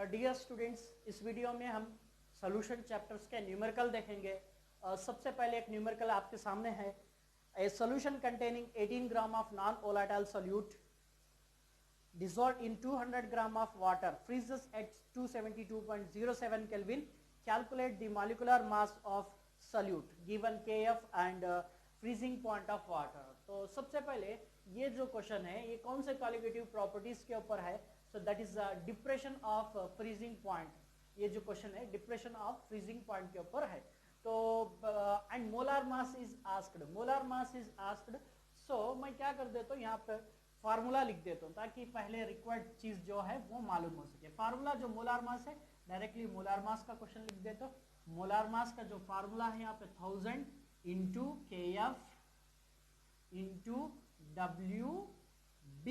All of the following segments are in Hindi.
डियर स्टूडेंट्स, इस वीडियो में हम सॉल्यूशन चैप्टर्स के न्यूमेरिकल देखेंगे। सबसे पहले एक न्यूमेरिकल आपके सामने है। ए solution containing 18 gram of non volatile solute dissolved in 200 gram of water freezes at 272.07 Kelvin. Calculate the molecular mass of solute given Kf and freezing point of water. तो सबसे पहले ये जो क्वेश्चन है ये कौन से क्वालिटेटिव प्रॉपर्टीज के ऊपर है? So that is depression of freezing point. ये जो क्वेश्चन है डिप्रेशन ऑफ फ्रीजिंग पॉइंट के ऊपर है। तो and molar mass is asked, molar mass is asked. So मैं क्या कर देता हूँ, यहाँ पे फार्मूला लिख देता हूँ ताकि पहले रिक्वायर्ड चीज जो है वो मालूम हो सके। फार्मूला जो मोलार मास है, डायरेक्टली मोलार मास का क्वेश्चन लिख देता हूँ। मोलार मास का जो फार्मूला है यहाँ पे 1000 into KF into WB,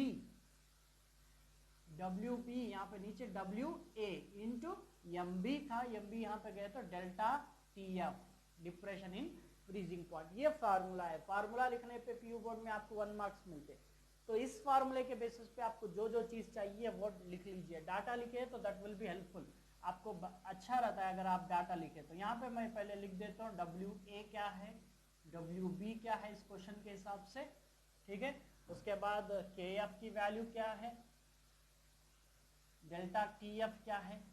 WP यहाँ पे नीचे WA इंटू MB था, MB यहाँ पे गए तो delta TF, depression in freezing point. ये फार्मूला है। फार्मूला लिखने पे PU बोर्ड में आपको 1 मार्क्स मिलते। तो इस फार्मूले के बेसिस पे आपको जो जो चीज चाहिए वो लिख लीजिए। डाटा लिखे तो दैट विल बी हेल्पफुल, आपको अच्छा रहता है अगर आप डाटा लिखे। तो यहाँ पे मैं पहले लिख देता हूँ WA क्या है, WB क्या है इस क्वेश्चन के हिसाब से, ठीक है। उसके बाद KF की वैल्यू क्या है, डेल्टा TF क्या है,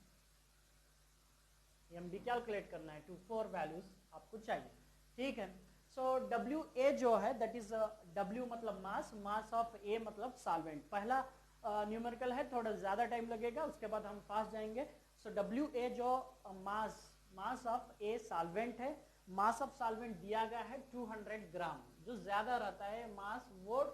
MD कैलकुलेट करना है। 4 वैल्यूज आपको चाहिए, ठीक है। सो WA जो है दैट इज W मतलब मास, मास ऑफ A मतलब सॉल्वेंट। पहला न्यूमेरिकल है, थोड़ा ज्यादा टाइम लगेगा, उसके बाद हम पास जाएंगे। सो WA जो मास ऑफ A सॉल्वेंट है, मास ऑफ सॉल्वेंट दिया गया है 200 ग्राम। जो ज्यादा रहता है मास वो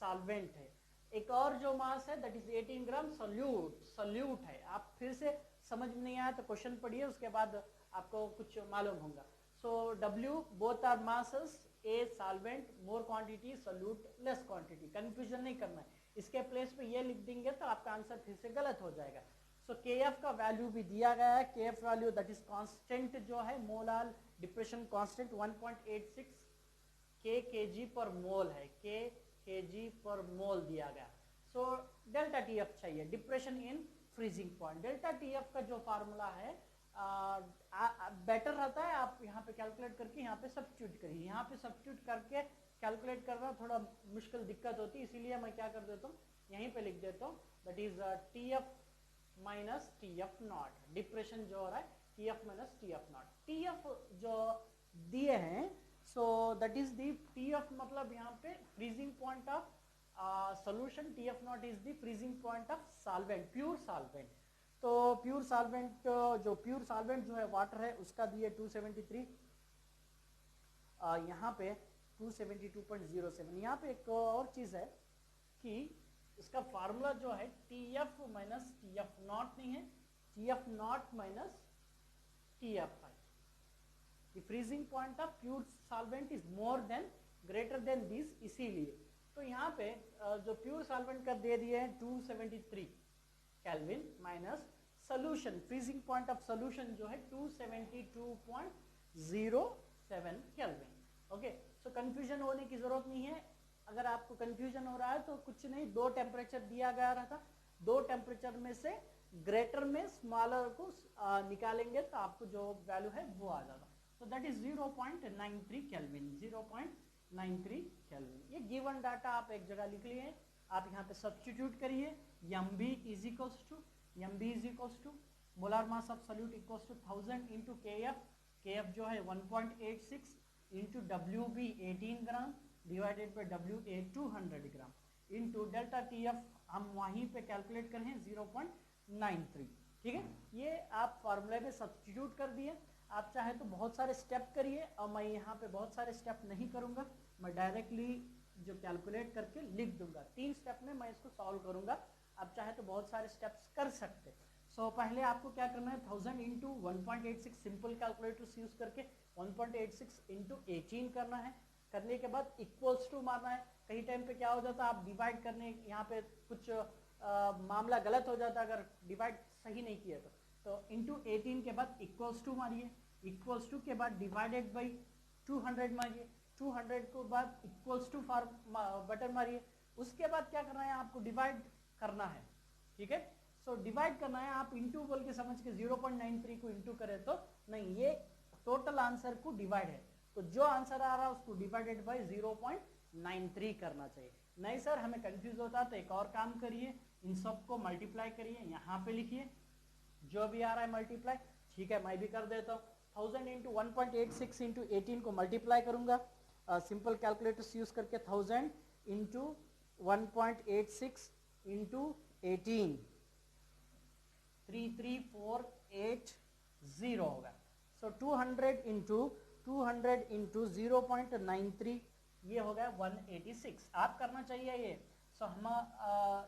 सॉल्वेंट है। एक और जो मास है दैट इज 18 ग्राम सोल्यूट है। आप फिर से समझ में नहीं आया तो क्वेश्चन पढ़िए, उसके बाद आपको कुछ मालूम होगा। So W both are masses, A solvent more quantity, solute less quantity। Confusion नहीं करना है, इसके प्लेस पे ये लिख देंगे तो आपका आंसर फिर से गलत हो जाएगा। So KF का वैल्यू भी दिया गया है, KF value that is constant जो है मोलार डिप्रेशन कांस्टेंट 1.86 kg पर मोल है, kg पर मोल दिया गया। सो डेल्टा TF चाहिए, depression in freezing point. Delta TF का जो फार्मूला है बेटर रहता है आप यहाँ पे कैलकुलेट करके यहाँ पे सब्स्टिट्यूट करिए। यहाँ पे सब्स्टिट्यूट करके कैलकुलेट करना थोड़ा मुश्किल दिक्कत होती है, इसीलिए मैं क्या कर देता हूँ यहीं पे लिख देता हूँ that is TF minus TF not. Depression जो हो रहा है TF minus TF not. TF जो दिए हैं so that is the TF मतलब यहाँ पे freezing point of solution, TF not is the freezing point of solvent, pure solvent. तो प्योर सॉल्वेंट जो है वाटर है उसका दिए 273, यहाँ पे 272.07। यहाँ पे एक और चीज है कि इसका फार्मूला जो है TF माइनस TF नॉट नहीं है, TF नॉट माइनस TF है। The freezing point of pure solvent is more than greater than this, इसीलिए। तो यहाँ पे जो प्योर सॉल्वेंट का दे दिए हैं 273 kelvin minus solution, freezing point of solution जो है 272.07 केल्विन। ओके, सो कंफ्यूजन होने की जरूरत नहीं है। अगर आपको कंफ्यूजन हो रहा है तो कुछ नहीं, दो टेम्परेचर दिया गया रहता, दो टेम्परेचर में से ग्रेटर में स्मॉलर को निकालेंगे तो आपको जो वैल्यू है वो आ जाएगा। तो दैट इज 0.93 केल्विन, 0.93 केल्विन। ये गिवन डाटा आप एक जगह लिख लिए, आप यहाँ पे सब्स्टिट्यूट करिए। MB is equals to molar mass of solute equals to 1000 into KF जो है 1.86 into WB 18 gram divided by WA 200 gram into delta TF हम वहीं पे कैलकुलेट कर रहे हैं 0.93, ठीक है। ये आप फार्मूले में सब्स्टिट्यूट कर दिए। आप चाहे तो बहुत सारे स्टेप करिए, और मैं यहाँ पे बहुत सारे स्टेप नहीं करूँगा, मैं डायरेक्टली जो कैलकुलेट करके लिख दूंगा। 3 स्टेप में मैं इसको सॉल्व करूंगा, आप चाहे तो बहुत सारे स्टेप्स कर सकते। सो पहले आपको क्या करना है 1000 इंटू 1.86 सिंपल कैलकुलेटर्स यूज करके 1.86 इंटू 18 करना है। करने के बाद इक्वल्स टू मारना है। कई टाइम पे क्या हो जाता है आप डिवाइड करने यहाँ पे कुछ मामला गलत हो जाता है अगर डिवाइड सही नहीं किया तो इंटू 18 के बाद इक्वल्स टू मारिए, इक्वल्स टू के बाद डिवाइडेड बाई 200 मारिए, 200 के बाद इक्वल्स टू बटन मारिए। उसके बाद क्या करना है आपको डिवाइड करना है, ठीक है। सो डिवाइड करना है, आप इंटू बोल के समझ के 0.93 को इंटू करें तो नहीं, ये टोटल आंसर को डिवाइड है, तो जो आंसर आ रहा है उसको डिवाइडेड बाय 0.93 करना चाहिए। नहीं सर हमें कंफ्यूज होता तो एक और काम करिए, इन सबको मल्टीप्लाई करिए, यहाँ पे लिखिए जो भी आ रहा है मल्टीप्लाई। ठीक है, मैं भी कर देता हूँ। 1000 इंटू 1.86 इंटू 18 को मल्टीप्लाई करूंगा सिंपल कैलकुलेटर्स यूज करके। 1000 इंटू 1.86 इंटू 18 33480 होगा। सो 200 इंटू 0.93 ये हो गया 186। आप करना चाहिए ये। सो हम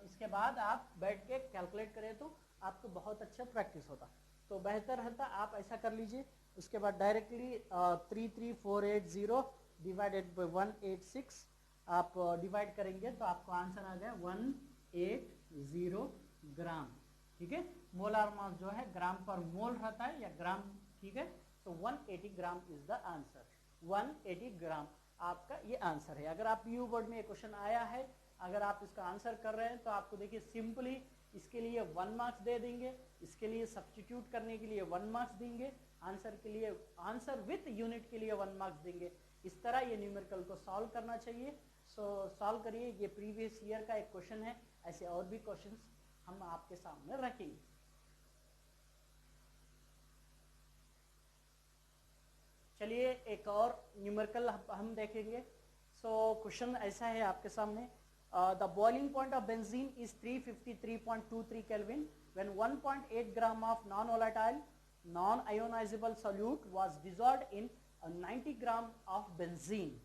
इसके बाद आप बैठ के कैलकुलेट करें तो आपको बहुत अच्छा प्रैक्टिस होता, तो बेहतर रहता आप ऐसा कर लीजिए। उसके बाद डायरेक्टली 33480 डिवाइडेड बाय 186 आप डिवाइड करेंगे तो आपको आंसर आ गया 180 ग्राम। ठीक है, मोलार मास जो है ग्राम पर मोल रहता है या ग्राम। ठीक है, तो 180 ग्राम इज द आंसर। 180 ग्राम आपका ये आंसर है। अगर आप यू बोर्ड में ये क्वेश्चन आया है, अगर आप इसका आंसर कर रहे हैं तो आपको देखिए सिंपली इसके लिए 1 मार्क्स दे देंगे, इसके लिए सब्स्टिट्यूट करने के लिए 1 मार्क्स देंगे, आंसर के लिए आंसर विथ यूनिट के लिए 1 मार्क्स देंगे। इस तरह ये न्यूमेरिकल को सॉल्व करना चाहिए। सो सॉल्व करिए, ये प्रीवियस ईयर का एक क्वेश्चन है, ऐसे और भी क्वेश्चंस हम आपके सामने रखेंगे। चलिए एक और न्यूमेरिकल हम देखेंगे। सो क्वेश्चन ऐसा है आपके सामने, the boiling point of benzene is 353.23 Kelvin when 1.8 gram of non-volatile non-ionizable solute was dissolved in 90 gram of benzene.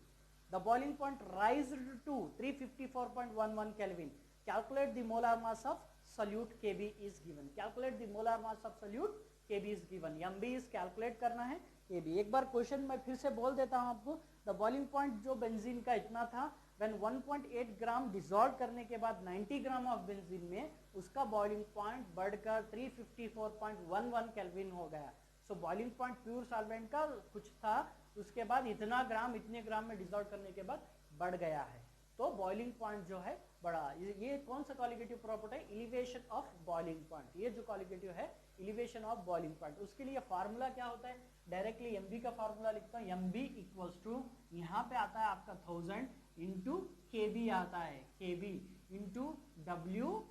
The boiling point rised to 354.11 Kelvin. Calculate the molar mass of solute Kb is given. Calculate the molar mass of solute Kb is given. MB is calculate करना है, Kb। एक बार क्वेश्चन मैं फिर से बोल देता हूँ आपको। द बॉइलिंग पॉइंट जो बेंजीन का इतना था, when 1.8 ग्राम डिसॉल्व करने के बाद 90 ग्राम ऑफ बेंजीन में उसका बॉइलिंग पॉइंट बढ़कर 354.11 केल्विन हो गया। सो बॉइलिंग पॉइंट प्योर सॉल्वेंट का कुछ था, उसके बाद इतना ग्राम इतने ग्राम में डिसॉल्व करने के बाद बढ़ गया है, तो बॉइलिंग पॉइंट जो है बढ़ा। ये कौन सा क्वालिटेटिव प्रॉपर्टी है? Elevation of boiling point. ये जो क्वालिटेटिव है एलिवेशन ऑफ बॉइलिंग पॉइंट, उसके लिए फार्मूला क्या होता है? डायरेक्टली एमबी का फार्मूला लिखता हूँ। एमबी इक्वल्स टू, यहाँ पे आता है आपका 1000 इंटू के बी आता है, के बी इंटू डब्ल्यू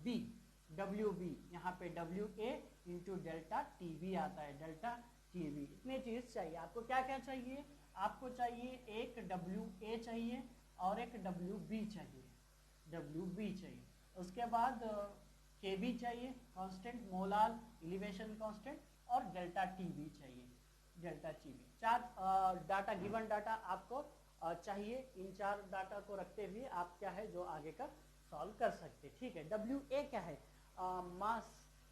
बी, यहाँ पे W A into delta T B आता है, डेल्टा टी बी। इतने चीज चाहिए आपको। क्या क्या चाहिए आपको? चाहिए एक डब्ल्यू ए चाहिए और एक डब्ल्यू बी चाहिए, उसके बाद के बी चाहिए कांस्टेंट, मोलार एलिवेशन कांस्टेंट, और डेल्टा टी बी चाहिए, delta T B. 4 data given data आपको चाहिए। इन 4 डाटा को रखते हुए आप क्या है जो आगे का सॉल्व कर सकते। ठीक है, डब्ल्यू ए क्या है?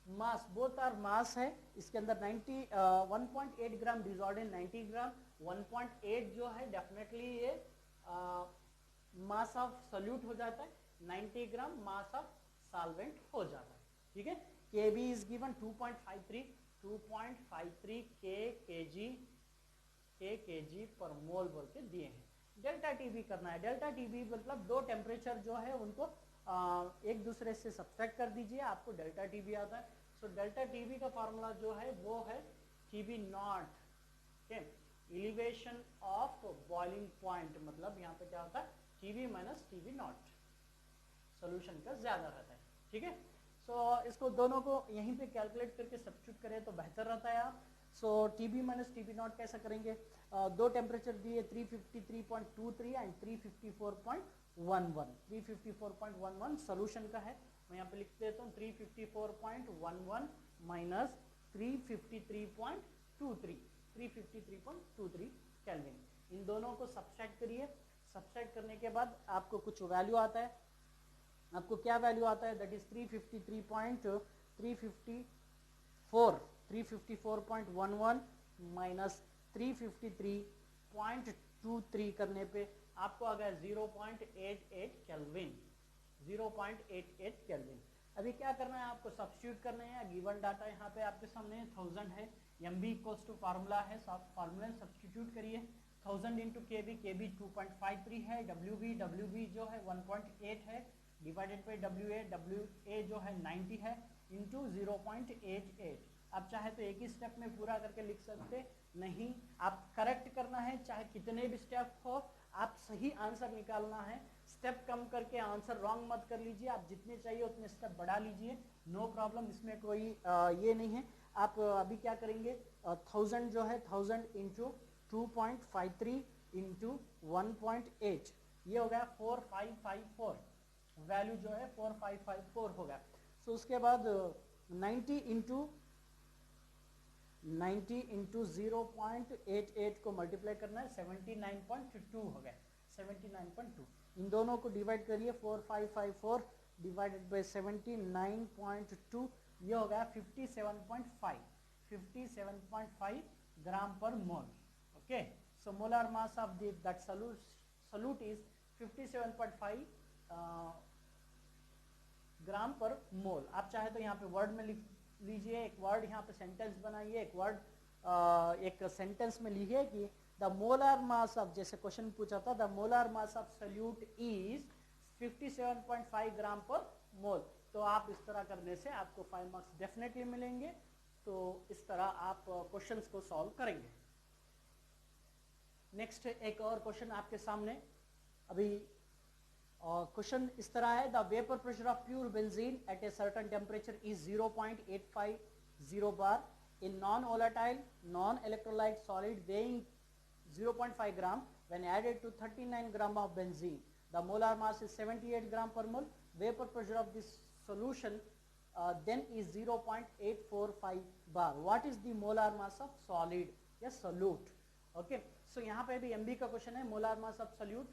मास बोथ आर मास है। इसके अंदर 1.8 ग्राम डिसॉल्व इन 90 ग्राम। 1.8 जो है डेफिनेटली ये मास ऑफ सोल्यूट हो जाता है, 90 ग्राम मास ऑफ सॉल्वेंट हो जाता है। ठीक है, के बी इज गिवन 2.53 kg पर मोल बोल के दिए हैं। डेल्टा टीबी करना है। डेल्टा टीबी मतलब दो टेम्परेचर जो है उनको एक दूसरे से सब्सट्रैक्ट कर दीजिए, आपको डेल्टा टीबी आता है। सो डेल्टा टीबी का फार्मूला जो है वो है TB naught, elevation of boiling point, मतलब यहाँ पे क्या होता है? TB minus TB naught, solution का ज्यादा रहता है। ठीक है, सो इसको दोनों को यहीं पे कैलकुलेट करके सब्स्टिट्यूट करें तो बेहतर रहता है आप। सो टीबी माइनस टीबी नॉट कैसा करेंगे? दो टेम्परेचर दिए 353.23 एंड 354.11। 354.11 सोल्यूशन का है, मैं यहाँ पे लिख देता हूँ 354.11 माइनस 353.23 केल्विन। इन दोनों को सब्सट्रैक्ट करिए। सब्सट्रैक्ट करने के बाद आपको कुछ वैल्यू आता है। आपको क्या वैल्यू आता है? दैट इज 354.11 माइनस 353.23 करने पे आपको आ गया 0.88 केल्विन। 0.88 केल्विन। अभी क्या करना है आपको? सब्स्टिट्यूट करना है। गिवन डाटा यहाँ पे आपके सामने 1000 है, M B equals to formula है, फार्मूला सब्स्टिट्यूट करिए। 1000 इंटू के बी 2.53 है, डब्ल्यू बी जो है 1.8 है, डिवाइडेड बाई डब्ल्यू ए जो है 90 है इंटू 0.88। आप चाहे तो एक ही स्टेप में पूरा करके लिख सकते, नहीं आप करेक्ट करना है, चाहे कितने भी स्टेप हो आप सही आंसर निकालना है। स्टेप कम करके आंसर रॉन्ग मत कर लीजिए, आप जितने चाहिए उतने स्टेप बढ़ा लीजिए, नो प्रॉब्लम, इसमें कोई ये नहीं है। आप अभी क्या करेंगे, 1000 जो है 1000 इंटू 2.53 इंटू 1.8, ये हो गया 4554, वैल्यू जो है 4554 हो गया। सो उसके बाद 90 इंटू 0.88 को मल्टीप्लाई करना है, 79.2 हो गया, 79.2। इन दोनों को डिवाइड करिए, 4554 डिवाइडेड बाय 79.2, ये हो गया 57.5 gram per mole. Okay, so molar mass of that solute is 57.5 gram per mole. आप चाहे तो यहाँ पे वर्ड में लिख लीजिए, एक वर्ड यहाँ पे सेंटेंस बनाइए, एक वर्ड एक सेंटेंस में लिखिए कि द मोलर मास ऑफ, जैसे क्वेश्चन पूछा था, the molar mass of solute is 57.5 gram per मोल। तो आप इस तरह करने से आपको 5 मार्क्स डेफिनेटली मिलेंगे। तो इस तरह आप क्वेश्चंस को सॉल्व करेंगे। नेक्स्ट एक और क्वेश्चन आपके सामने, अभी क्वेश्चन इस तरह है, the vapour pressure of pure benzene at a certain temperature is 0.850 bar in non-volatile non-electrolyte solid weighing 0.5 gram when added to 39 gram of benzene. The molar mass is 78 gram per mole. Vapor pressure of this solution then is 0.845 bar. What is the molar mass of solid? Yes, solute. Okay, so यहाँ पे भी MB का क्वेश्चन है, मोलर मास ऑफ सॉल्यूट।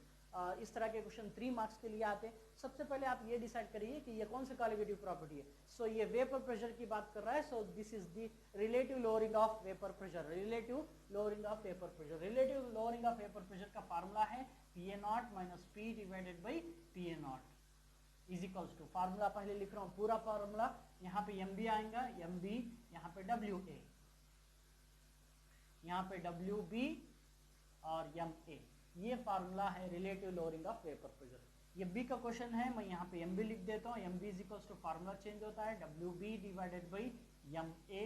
इस तरह के क्वेश्चन 3 मार्क्स के लिए आते हैं। सबसे पहले आप ये डिसाइड करिए कि ये कौन सी कॉलिगेटिव प्रॉपर्टी है। सो ये वेपर प्रेशर की बात कर रहा है, so this is the relative lowering of vapour pressure. Relative lowering of vapour pressure, relative lowering of vapour pressure का फार्मूला है PA0 minus P divided by PA0 is equals to, formula पहले लिख रहा हूँ पूरा फार्मूला, यहाँ पे MB आएगा, MB यहाँ पे WA, यहाँ पे WB और MA, ये फार्मूला है relative lowering of vapour pressure. ये B का क्वेश्चन है, मैं यहाँ पे MB लिख देता हूँ, MB is equals to, formula change होता है WB divided by MA,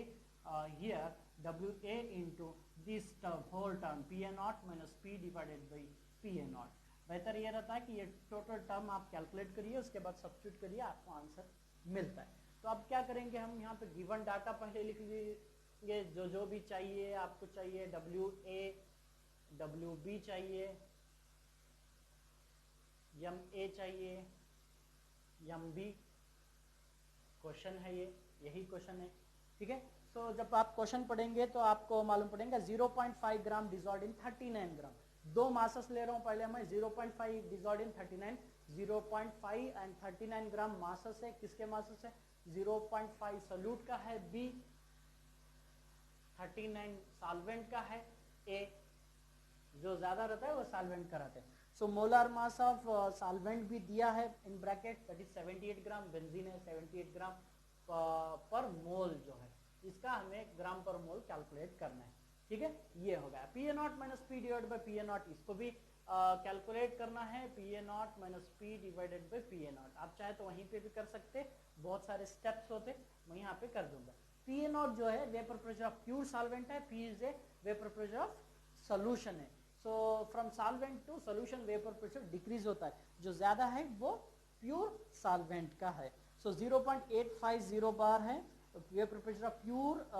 here WA into this term whole term PA0 minus P divided by PA0। बेहतर ये रहता है कि ये टोटल टर्म आप कैलकुलेट करिए, उसके बाद सब्स्टिट्यूट करिए, आपको आंसर मिलता है। तो अब क्या करेंगे, हम यहाँ पे गिवन डाटा पहले लिख लीजिए, जो भी चाहिए आपको चाहिए, WA WB चाहिए, MA चाहिए, MB क्वेश्चन है, ये यही क्वेश्चन है, ठीक है। सो जब आप क्वेश्चन पढ़ेंगे तो आपको मालूम पड़ेगा 0.5 ग्राम डिसॉल्व्ड इन 39 ग्राम। दो मासेस ले रहा हूँ पहले मैं, 0.5 dissolved in 39, 0.5 and 39 gram masses है। किसके मासेस है? 0.5 सॉल्यूट का है B, 39 सॉल्वेंट का है A, जो ज्यादा रहता है वो सॉल्वेंट का रहता है। सो मोलर मास ऑफ सॉल्वेंट भी दिया है in bracket, that is 78 gram, benzene है 78 ग्राम पर मोल जो है, इसका हमें ग्राम पर मोल कैलकुलेट करना है, ठीक है। ये हो गया PA0 minus P divided by PA0, इसको भी कैलकुलेट करना है, PA0 minus P divided by PA0। आप चाहे तो वहीं पे भी कर सकते, बहुत सारे स्टेप्स होते, मैं यहाँ पे कर दूंगा। PA0 जो है vapour pressure of pure solvent है, P is a vapour pressure of solution है। So from solvent to solution vapour pressure decrease होता है, जो ज्यादा है वो प्योर सॉल्वेंट का है। सो 0.850 बार है vapour pressure of pure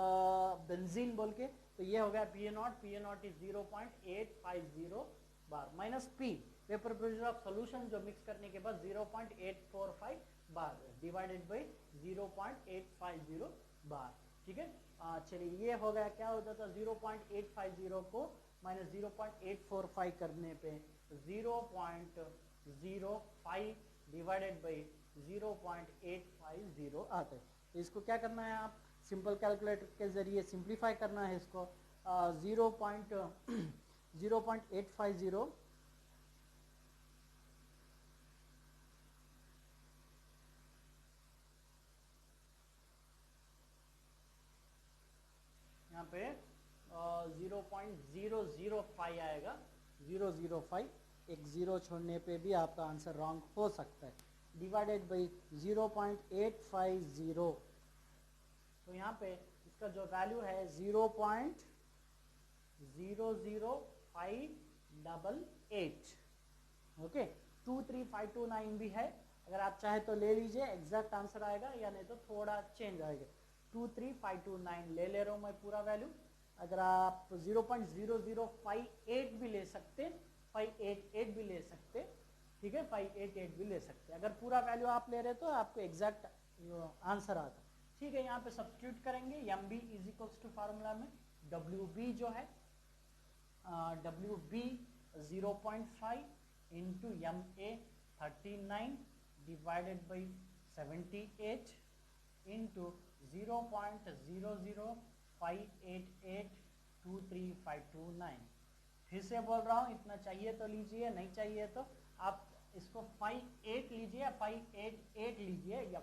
benzene बोल के, तो ये हो गया PA0, PA0 is 0.850 bar minus P vapour pressure of solution जो मिक्स करने के बाद 0.845 बार डिवाइडेड बाई 0.850 बार, ठीक है। चलिए ये हो गया, क्या हो जाता है 0.850 को माइनस 0.845 करने पे 0.05 डिवाइडेड बाई 0.850 आता है। तो इसको क्या करना है, आप सिंपल कैलकुलेटर के जरिए सिंप्लीफाई करना है इसको। 0.850 यहाँ पे 0.005 आएगा, 005, एक जीरो छोड़ने पे भी आपका आंसर रॉन्ग हो सकता है। Divided by 0.850। तो यहाँ पे इसका जो वैल्यू है 0.00588। ओके, 23529 भी है, अगर आप चाहे तो ले लीजिए, एग्जैक्ट आंसर आएगा, या नहीं तो थोड़ा चेंज आएगा। 23529 ले रहा हूँ मैं पूरा वैल्यू। अगर आप 0.0058 भी ले सकते, 588 भी ले सकते, ठीक है, 588 भी ले सकते। अगर पूरा वैल्यू आप ले रहे तो आपको एग्जैक्ट आंसर आता। ठीक है, यहाँ पे सब्स्टिट्यूट करेंगे। M B is equals to formula में डब्ल्यू बी जो है W B 0.5 into M A 39 divided by 78 into 0.005882359। फिर से बोल रहा हूँ, इतना चाहिए तो लीजिए, नहीं चाहिए तो आप इसको 58 लीजिए या 588 लीजिए या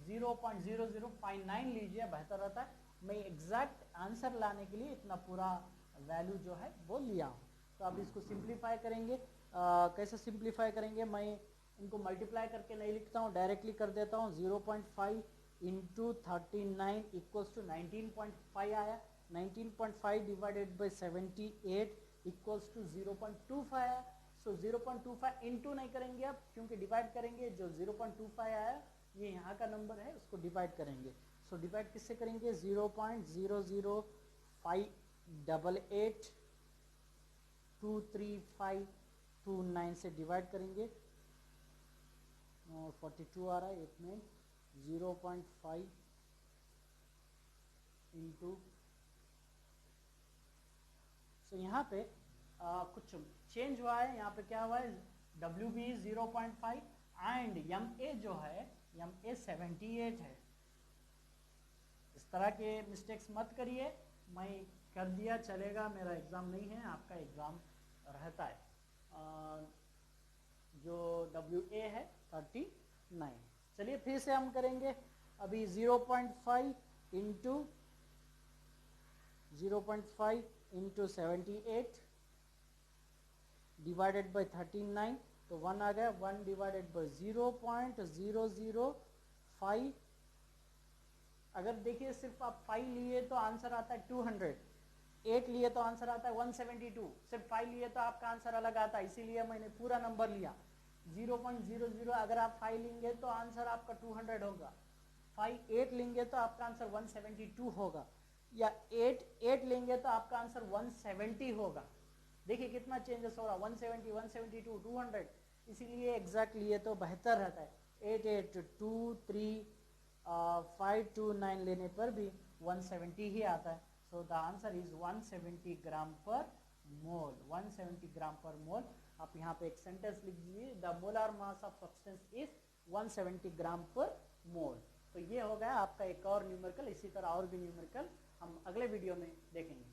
0.0059 लीजिए, बेहतर रहता है। मैं एग्जैक्ट आंसर लाने के लिए इतना पूरा वैल्यू जो है वो लिया हूँ। तो अब इसको सिंप्लीफाई करेंगे। कैसे सिंप्लीफाई करेंगे, मैं इनको मल्टीप्लाई करके नहीं लिखता हूँ, डायरेक्टली कर देता हूँ। 0.5 इंटू 39 इक्वल्स टू 19.5 आया, 19.5 डिवाइडेड बाई 78 इक्वल्स टू 0.25 आया। सो 0.25 इंटू नहीं करेंगे अब, क्योंकि डिवाइड करेंगे। जो 0.25 आया ये यहाँ का नंबर है, उसको डिवाइड करेंगे। सो डिवाइड किससे करेंगे, 0.005882359 से डिवाइड करेंगे। 42 आ रहा है, एक मिनट। 0.5 इंटू, सो यहाँ पे कुछ चेंज हुआ है। यहाँ पे क्या हुआ है, W B 0.5 and M A जो है एम ए 78 है। इस तरह के मिस्टेक्स मत करिए, मैं कर दिया चलेगा, मेरा एग्ज़ाम नहीं है, आपका एग्ज़ाम रहता है। जो डब्ल्यू ए है 39। चलिए फिर से हम करेंगे। अभी 0.5 इंटू 78 डिवाइडेड बाई 39, तो 1 आ गया। 1 डिवाइडेड बाई 0.005। अगर देखिए सिर्फ आप 5 लिए तो आंसर आता है 200, 8 लिए तो आंसर आता है 172, सिर्फ 5 लिए तो आपका आंसर अलग आता है, इसीलिए मैंने पूरा नंबर लिया 0.00। अगर आप 5 लेंगे तो आंसर आपका 200 होगा, 8 लेंगे तो आपका आंसर 172 होगा, या 8 लेंगे तो आपका आंसर 170 होगा। देखिए कितना चेंजेस हो रहा, 170, 172, 200, इसीलिए एग्जैक्ट लिए तो बेहतर रहता है। 8823 529 लेने पर भी 170 ही आता है। So the answer is 170 gram per mole, 170 gram per mole. आप यहाँ पे एक सेंटेंस लिख दीजिए, the molar mass of substance is 170 gram per मोल। तो ये हो गया आपका एक और न्यूमेरिकल। इसी तरह और भी न्यूमेरिकल हम अगले वीडियो में देखेंगे।